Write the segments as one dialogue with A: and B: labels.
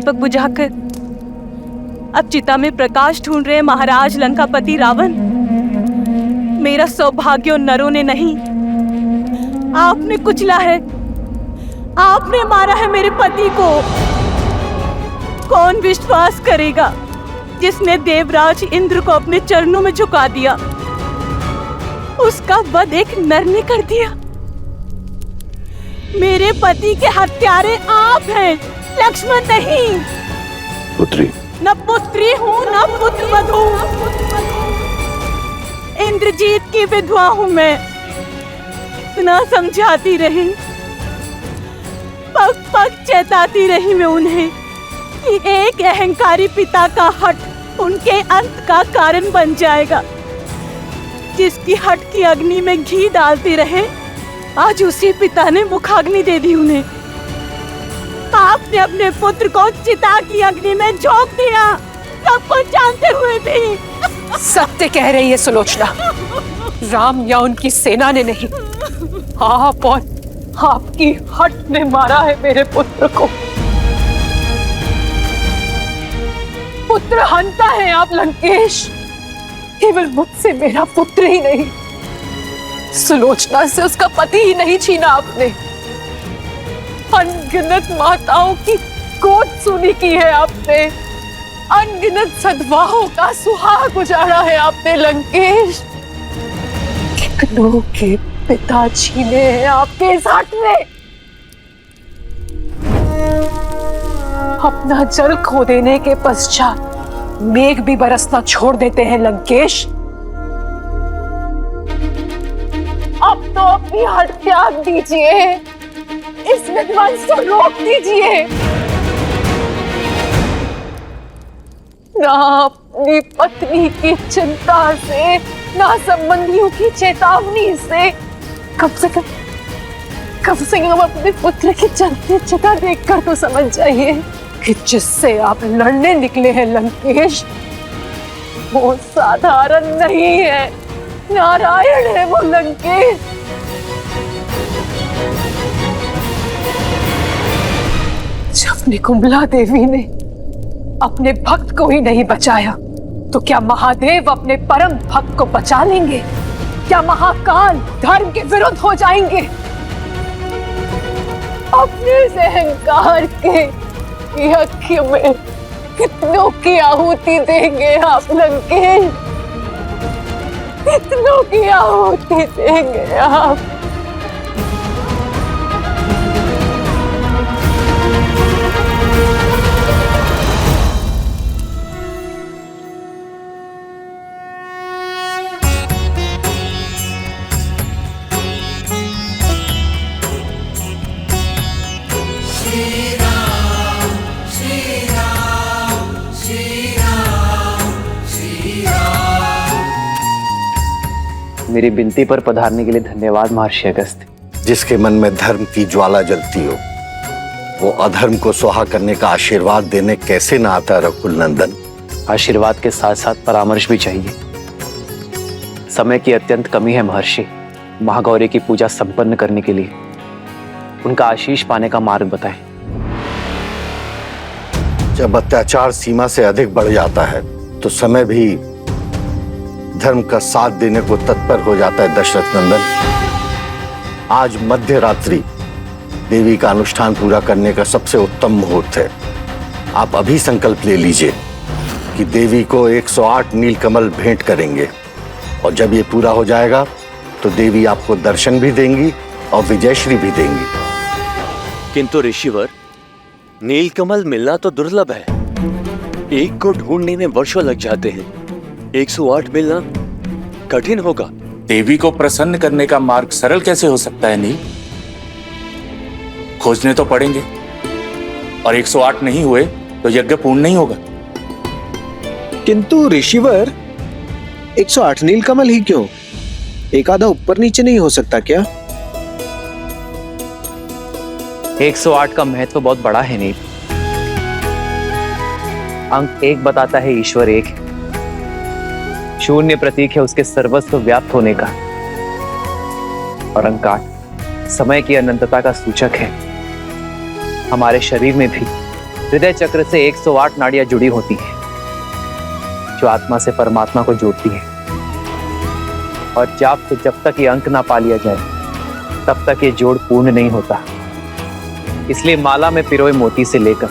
A: दीपक बुझाकर अब चिता में प्रकाश ढूंढ रहे महाराज लंकापति रावण। मेरा सौभाग्य उन नरों ने नहीं, आपने कुचला है, आपने मारा है मेरे पति को। कौन विश्वास करेगा जिसने देवराज इंद्र को अपने चरणों में झुका दिया, उसका वध एक नर ने कर दिया। मेरे पति के हत्यारे आप हैं, लक्ष्मण नहीं।
B: पुत्री,
A: न पुत्री हूँ न पुत्र वधू, इंद्रजीत की विधवा हूँ मैं। इतना समझाती रही, पग पग चेताती रही मैं उन्हें कि एक अहंकारी पिता का हट उनके अंत का कारण बन जाएगा। जिसकी हट की अग्नि में घी डालते रहे, आज उसी पिता ने मुखाग्नि दे दी उन्हें। आपने अपने पुत्र को चिता की अग्नि में झोंक दिया, सब कुछ जानते हुए भी।
C: सत्य कह रही है सुलोचना, राम या उनकी सेना ने नहीं, आप और आपकी हट ने मारा है मेरे पुत्र को। पुत्र हंता है आप लंकेश, केवल मुझसे मेरा पुत्र ही नहीं, सुलोचना से उसका पति ही नहीं छीना आपने। अनगिनत माताओं की गोद सुनी की है आपने, अनगिनत सद्भावों का सुहाग उजाड़ा है आपने लंकेश। कितनों के पिता छीने हैं आपके इस हट में। अपना जल खो देने के पश्चात मेघ भी बरसना छोड़ देते हैं लंकेश। अब तो अपनी हट त्याग दीजिए, इस विध्वंस को रोक दीजिए। ना अपनी पत्नी की चिंता से, ना संबंधियों की चेतावनी से, कम से कम अपने पुत्र की चलती चिता देखकर तो समझ जाइए कि जिससे आप लड़ने निकले हैं लंकेश, वो साधारण नहीं है, नारायण है वो लंकेश। जब निकुंभला देवी ने अपने भक्त को ही नहीं बचाया, तो क्या महादेव अपने परम भक्त को बचा लेंगे? क्या महाकाल धर्म के विरुद्ध हो जाएंगे? अपने इस अहंकार के यज्ञ में कितनों की आहुति देंगे आप लंकेश? कितनों की आहुति देंगे आप?
D: मेरी विनती पर पधारने के लिए धन्यवाद महर्षि अगस्त्य।
B: जिसके मन में धर्म की ज्वाला जलती हो, वो अधर्म को स्वाहा करने का आशीर्वाद देने कैसे ना आता रघुकुल नंदन।
D: आशीर्वाद के साथ साथ परामर्श भी चाहिए। समय की अत्यंत कमी है महर्षि। महागौरी की पूजा संपन्न करने के लिए उनका आशीष पाने का मार्ग बताएं।
B: जब अत्याचार सीमा से अधिक बढ़ जाता है तो समय भी धर्म का साथ देने को तत्पर हो जाता है दशरथ नंदन। आज मध्य रात्रि देवी का अनुष्ठान पूरा करने का सबसे उत्तम मुहूर्त है। आप अभी संकल्प ले लीजिए कि देवी को 108 नीलकमल भेंट करेंगे, और जब ये पूरा हो जाएगा तो देवी आपको दर्शन भी देंगी और विजयश्री भी देंगी।
E: किंतु ऋषिवर, नीलकमल मिलना तो दुर्लभ है। एक को ढूंढने में वर्षों लग जाते हैं। 108 मिलना कठिन होगा।
F: देवी को प्रसन्न करने का मार्ग सरल कैसे हो सकता है नील? खोजने तो पड़ेंगे, और 108 नहीं हुए तो यज्ञ पूर्ण नहीं होगा।
G: किंतु ऋषिवर, 108 नीलकमल ही क्यों? एक आधा ऊपर नीचे नहीं हो सकता क्या?
D: 108 का महत्व बहुत बड़ा है नील। अंक 1 बताता है ईश्वर एक है। शून्य प्रतीक है उसके सर्वस्व व्याप्त होने का, और अंक 8 समय की अनंतता का सूचक है। हमारे शरीर में भी हृदय चक्र से 108 नाड़ियां जुड़ी होती हैं, जो आत्मा से परमात्मा को जोड़ती है। और जाप से जब तक ये अंक ना पा लिया जाए, तब तक ये जोड़ पूर्ण नहीं होता। इसलिए माला में पिरोए मोती से लेकर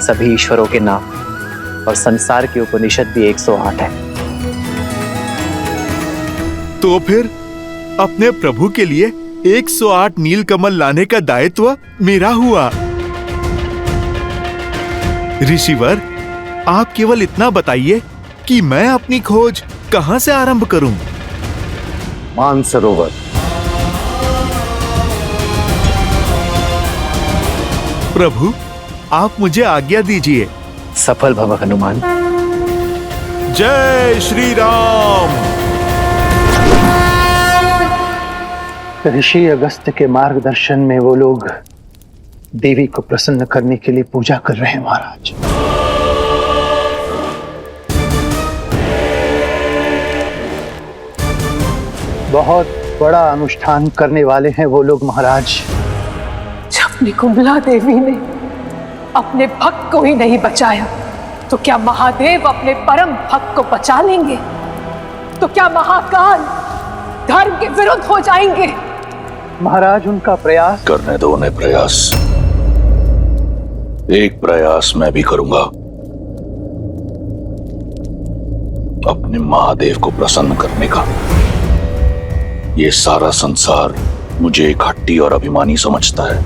D: सभी ईश्वरों के नाम और संसार की उपनिषद भी 108 है।
H: तो फिर अपने प्रभु के लिए 108 नीलकमल लाने का दायित्व मेरा हुआ। ऋषिवर, आप केवल इतना बताइए कि मैं अपनी खोज कहां से आरंभ करूं?
B: मानसरोवर।
H: प्रभु, आप मुझे आज्ञा दीजिए।
D: सफल भव हनुमान।
H: जय श्री राम।
I: ऋषि अगस्त्य के मार्गदर्शन में वो लोग देवी को प्रसन्न करने के लिए पूजा कर रहे हैं महाराज। बहुत बड़ा अनुष्ठान करने वाले हैं वो लोग महाराज।
C: जब निकुंभला देवी ने अपने भक्त को ही नहीं बचाया, तो क्या महादेव अपने परम भक्त को बचा लेंगे? तो क्या महाकाल धर्म के विरुद्ध हो जाएंगे?
I: महाराज, उनका प्रयास
F: करने दो उन्हें प्रयास। एक प्रयास मैं भी करूंगा, अपने महादेव को प्रसन्न करने का। ये सारा संसार मुझे एक हट्टी और अभिमानी समझता है।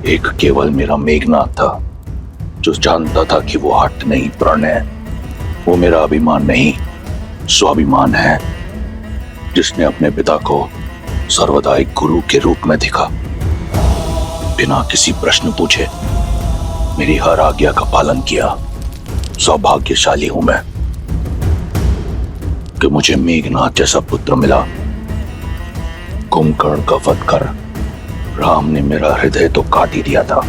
F: एक केवल मेरा मेघनाथ था, जो जानता था कि वो हट नहीं, प्रण है। वो मेरा अभिमान नहीं, स्वाभिमान है, जिसने अपने पिता को सर्वदा एक गुरु के रूप में देखा। बिना किसी प्रश्न पूछे मेरी हर आज्ञा का पालन किया। सौभाग्यशाली हूं मैं कि मुझे मेघनाथ जैसा पुत्र मिला। कुंभकर्ण का वध कर राम ने मेरा हृदय तो काट ही दिया था,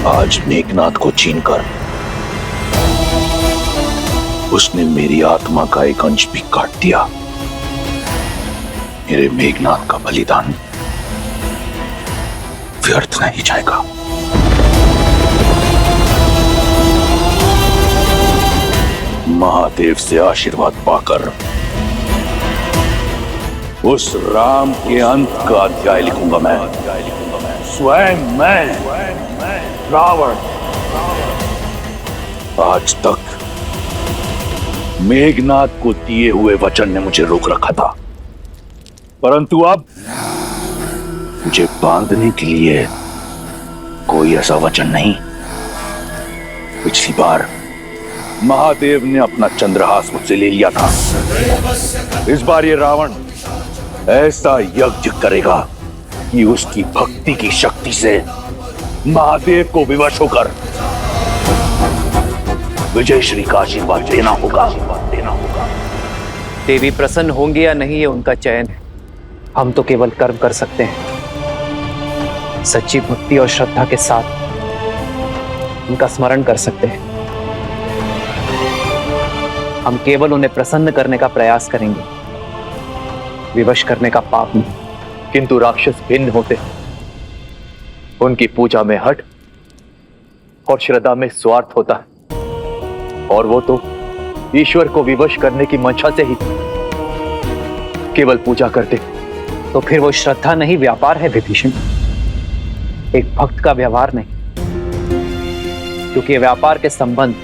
F: आज मेघनाथ को छीनकर उसने मेरी आत्मा का एक अंश भी काट दिया। मेरे मेघनाथ का बलिदान व्यर्थ नहीं जाएगा। महादेव से आशीर्वाद पाकर उस राम के अंत का अध्याय लिखूंगा मैं। स्वयं मैं रावण। आज तक मेघनाथ को दिए हुए वचन ने मुझे रोक रखा था, परंतु अब मुझे बांधने के लिए कोई ऐसा वचन नहीं। पिछली बार महादेव ने अपना चंद्रहास मुझसे ले लिया था। इस बार ये रावण ऐसा यज्ञ करेगा कि उसकी भक्ति की शक्ति से महादेव को विवश होकर विजय श्री का आशीर्वाद लेना होगा।
D: देवी प्रसन्न होंगी या नहीं, ये उनका चयन है। हम तो केवल कर्म कर सकते हैं। सच्ची भक्ति और श्रद्धा के साथ उनका स्मरण कर सकते हैं। हम केवल उन्हें प्रसन्न करने का प्रयास करेंगे, विवश करने का पाप नहीं।
E: किंतु राक्षस भिन्न होते हैं। उनकी पूजा में हठ और श्रद्धा में स्वार्थ होता है, और वो तो ईश्वर को विवश करने की मंशा से ही केवल पूजा करते।
D: तो फिर वो श्रद्धा नहीं, व्यापार है विभीषण, एक भक्त का व्यवहार नहीं। क्योंकि व्यापार के संबंध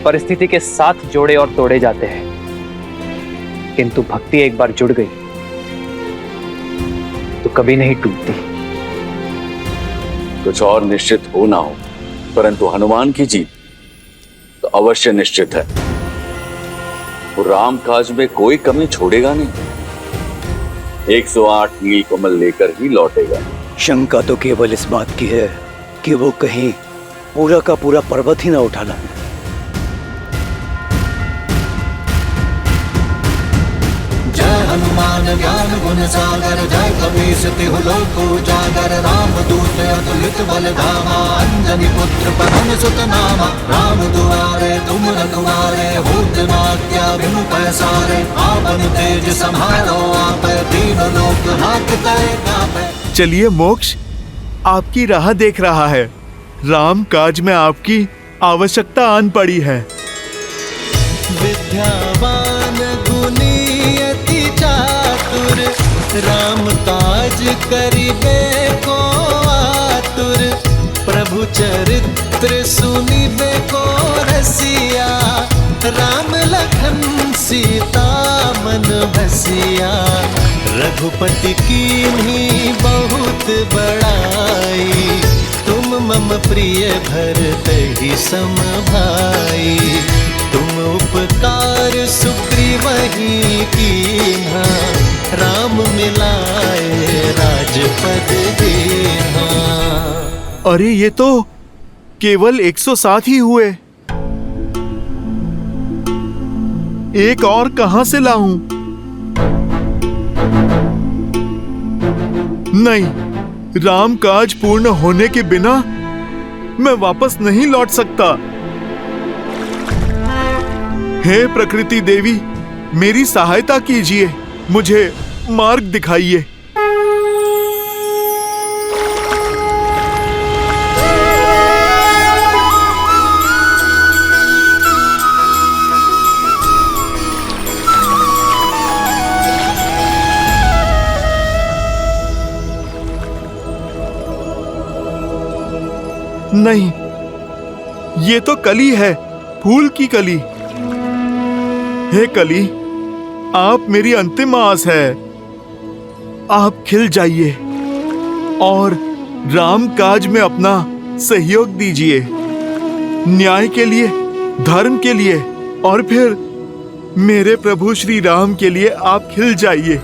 D: परिस्थिति के साथ जोड़े और तोड़े जाते हैं, किंतु भक्ति एक बार जुड़ गई तो कभी नहीं टूटती।
F: कुछ और निश्चित हो ना हो, परंतु हनुमान की जीत तो अवश्य निश्चित है। वो राम काज में कोई कमी छोड़ेगा नहीं। 108 नीलकमल लेकर ही लौटेगा।
E: शंका तो केवल इस बात की है कि वो कहीं पूरा का पूरा पर्वत ही ना उठा लाए।
J: जय हनुमान ज्ञान गुण सागर, जय कपीस तिहु लोक उजागर। राम दूत अतुलित बल धामा, अंजनी पुत्र पवन सुत नामा। राम दुआरे तुम रखवारे, होत नाट्या बिनु पैसारे आपन तेज संभालो आप तीन लोक हाकते कापे।
H: चलिए मोक्ष, आपकी राह देख रहा है। राम काज में आपकी आवश्यकता आन पड़ी है।
J: विद्यावान गुणी अति चातुर राम काज करिबे को आतुर। प्रभु चरित्र सुनिबे को रसिया राम लखन सीता मन बसिया। रघुपति कीन्ही बहुत बड़ाई तुम मम प्रिय भरत ही सम भाई। तुम उपकार सुग्रीवहि कीन्हा राम मिलाए राजपद दीन्हा।
H: अरे ये तो केवल 107 ही हुए। एक और कहां से लाऊं? नहीं, राम काज पूर्ण होने के बिना मैं वापस नहीं लौट सकता। हे प्रकृति देवी, मेरी सहायता कीजिए, मुझे मार्ग दिखाइए। नहीं, ये तो कली है, फूल की कली। हे कली, आप मेरी अंतिम आस है। आप खिल जाइए और राम काज में अपना सहयोग दीजिए। न्याय के लिए, धर्म के लिए और फिर मेरे प्रभु श्री राम के लिए आप खिल जाइए।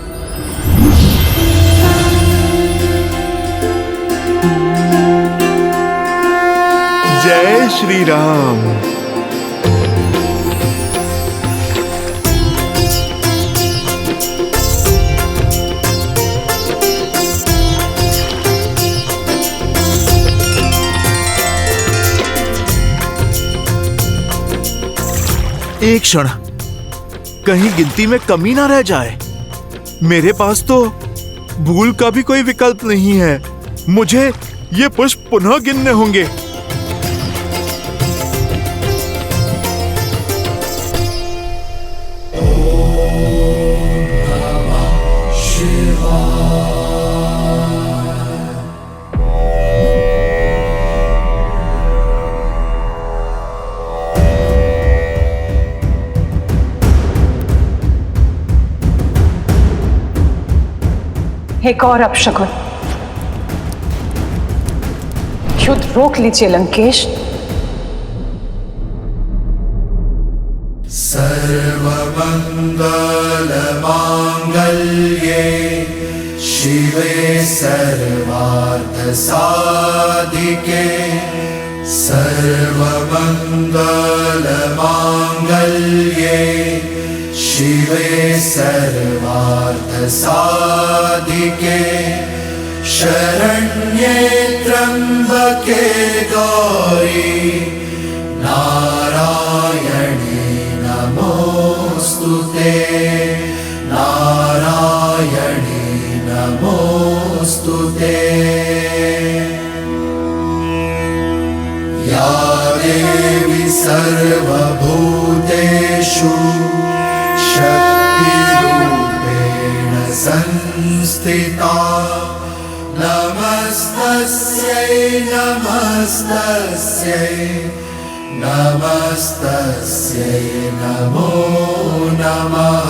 H: जय श्री राम। एक क्षण, कहीं गिनती में कमी ना रह जाए। मेरे पास तो भूल का भी कोई विकल्प नहीं है। मुझे ये पुष्प पुनः गिनने होंगे।
C: एक और अपशकुन। युद्ध रोक लीजिए लंकेश।
J: सर्वमंगल मांगल्ये शिवे सर्वार्थ साधिके। सर्वमंगल मांगल्ये शिवे सर्वार्थ साधिके। शरण्ये त्र्यंबके गौरी नारायणी नमोस्तुते। नारायणी नमोस्तुते। या देवी सर्वभूतेषु शक्तिरूपेण संस्थिता। नमस्तस्यै नमस्तस्यै नमस्तस्यै नमो नमः।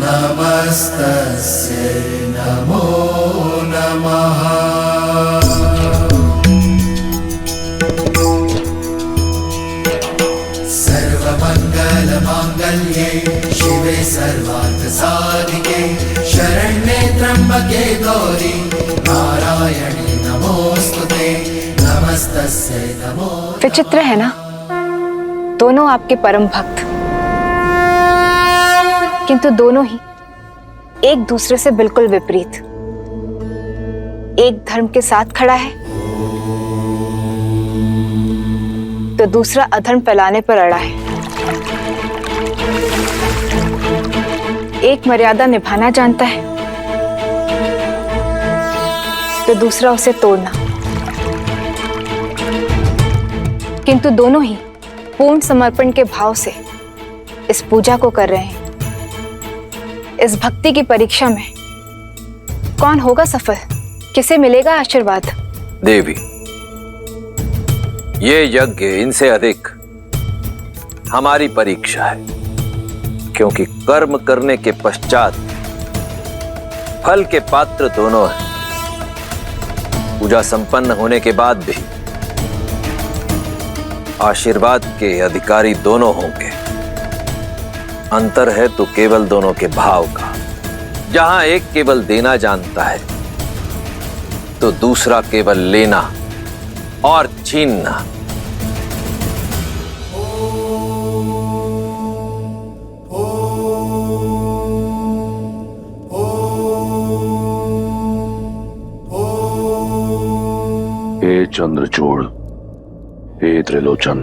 J: नमस्तस्यै नमो नमः। सर्वमंगलमांगल्ये शिवे सर्वार्थ साधिके। शरण्ये त्र्यंबके गौरी नारायणी नमोस्तुते। नमस्तस्यै नमो।
C: विचित्र है ना, दोनों आपके परम भक्त, किंतु दोनों ही एक दूसरे से बिल्कुल विपरीत। एक धर्म के साथ खड़ा है तो दूसरा अधर्म फैलाने पर अड़ा है। एक मर्यादा निभाना जानता है तो दूसरा उसे तोड़ना, किंतु दोनों ही पूर्ण समर्पण के भाव से इस पूजा को कर रहे हैं। इस भक्ति की परीक्षा में कौन होगा सफल, किसे मिलेगा आशीर्वाद?
K: देवी, ये यज्ञ इनसे अधिक हमारी परीक्षा है, क्योंकि कर्म करने के पश्चात फल के पात्र दोनों हैं। पूजा संपन्न होने के बाद भी आशीर्वाद के अधिकारी दोनों होंगे। अंतर है तो केवल दोनों के भाव का। जहां एक केवल देना जानता है तो दूसरा केवल लेना और छीनना।
F: हे चंद्रचूड़, हे त्रिलोचन,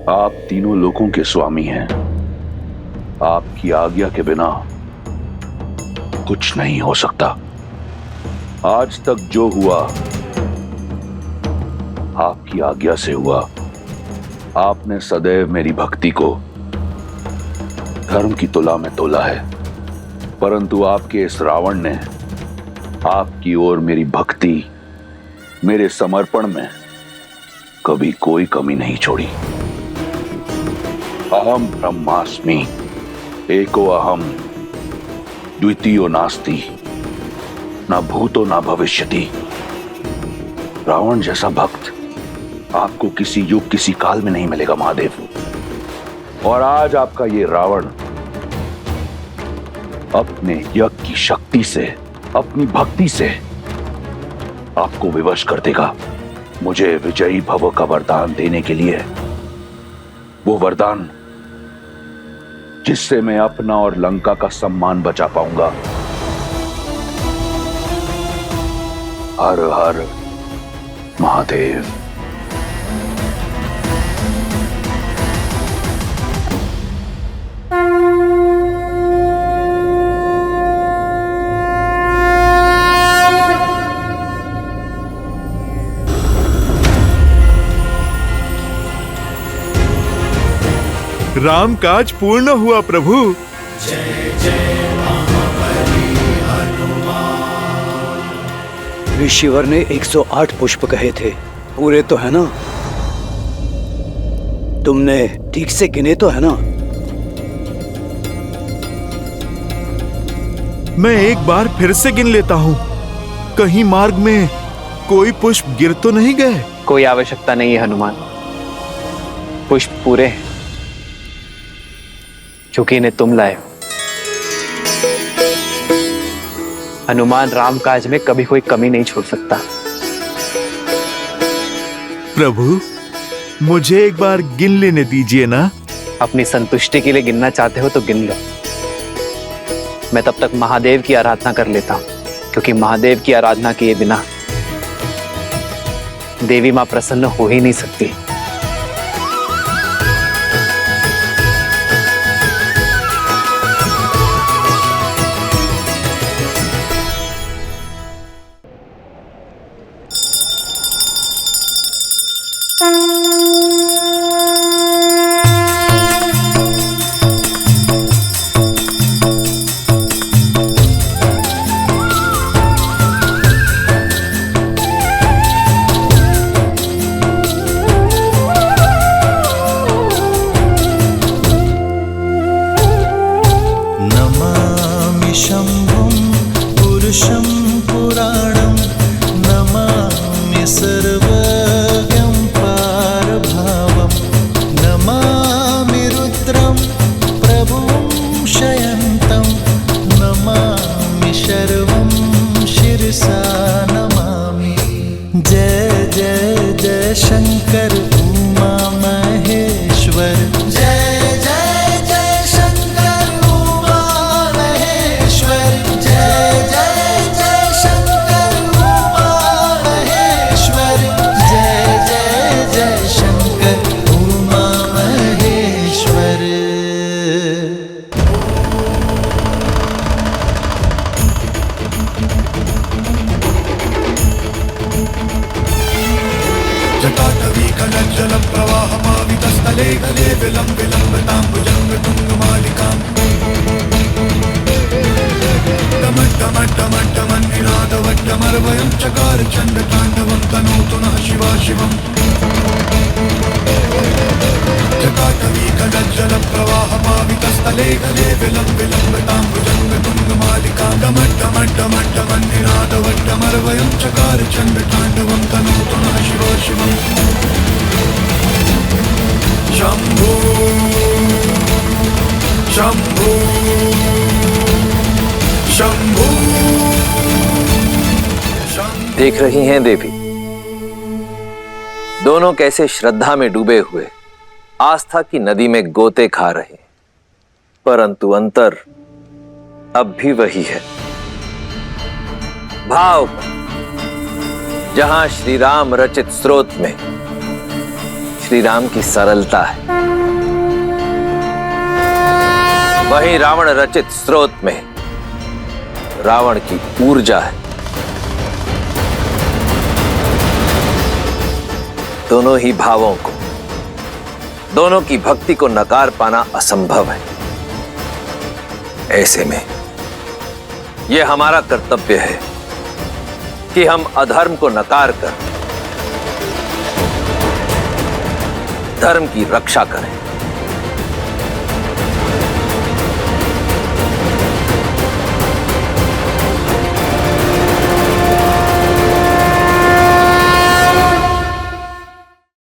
F: आप तीनों लोकों के स्वामी हैं। आपकी आज्ञा के बिना कुछ नहीं हो सकता। आज तक जो हुआ आपकी आज्ञा से हुआ। आपने सदैव मेरी भक्ति को धर्म की तुला में तोला है, परंतु आपके इस रावण ने आपकी ओर मेरी भक्ति, मेरे समर्पण में कभी कोई कमी नहीं छोड़ी। अहम ब्रह्मास्मि, एको अहम, द्वितीयो नास्ति, ना भूतो ना भविष्यति। रावण जैसा भक्त आपको किसी युग किसी काल में नहीं मिलेगा महादेव। और आज आपका ये रावण अपने यज्ञ की शक्ति से, अपनी भक्ति से आपको विवश कर देगा। मुझे विजयी भव का वरदान देने के लिए, वो वरदान जिससे मैं अपना और लंका का सम्मान बचा पाऊंगा। हर हर महादेव।
H: राम काज पूर्ण हुआ प्रभु।
L: ऋषिवर ने 108 पुष्प कहे थे, पूरे तो है ना? तुमने ठीक से गिने तो है ना?
H: मैं एक बार फिर से गिन लेता हूँ। कहीं मार्ग में कोई पुष्प गिर तो नहीं गए?
D: कोई आवश्यकता नहीं है हनुमान, पुष्प पूरे हैं, क्योंकि इन्हें तुम लाए हो। हनुमान राम काज में कभी कोई कमी नहीं छोड़ सकता।
H: प्रभु, मुझे एक बार गिन लेने दीजिए ना।
D: अपनी संतुष्टि के लिए गिनना चाहते हो तो गिन लो। मैं तब तक महादेव की आराधना कर लेता हूं, क्योंकि महादेव की आराधना किए बिना देवी मां प्रसन्न हो ही नहीं सकती।
J: वितस्तले गले विलम्बितां भुजंग तुंगमालिकां टमट्टमट्टमट्टमन्निनादवट्टमर्वयं चकार चण्डताण्डवं तनोतु नः शिवा शिवम् जटाटवी कलज्जलप्रवाहपावितस्थले गले विलम्बितां भुजंग तुंगमालिकां टमट्टमट्टमट्टमन्निनादवट्टमर्वयं चकार चण्डताण्डवं तनोतु नः शिवा शिवम् शम्भो शम्भो शम्भो।
K: देख रही हैं देवी, दोनों कैसे श्रद्धा में डूबे हुए आस्था की नदी में गोते खा रहे हैं, परंतु अंतर अब भी वही है। भाव जहां श्री राम रचित स्रोत में श्री राम की सरलता है, वहीं रावण रचित स्रोत में रावण की ऊर्जा है। दोनों ही भावों को, दोनों की भक्ति को नकार पाना असंभव है। ऐसे में यह हमारा कर्तव्य है कि हम अधर्म को नकार कर धर्म की रक्षा करें।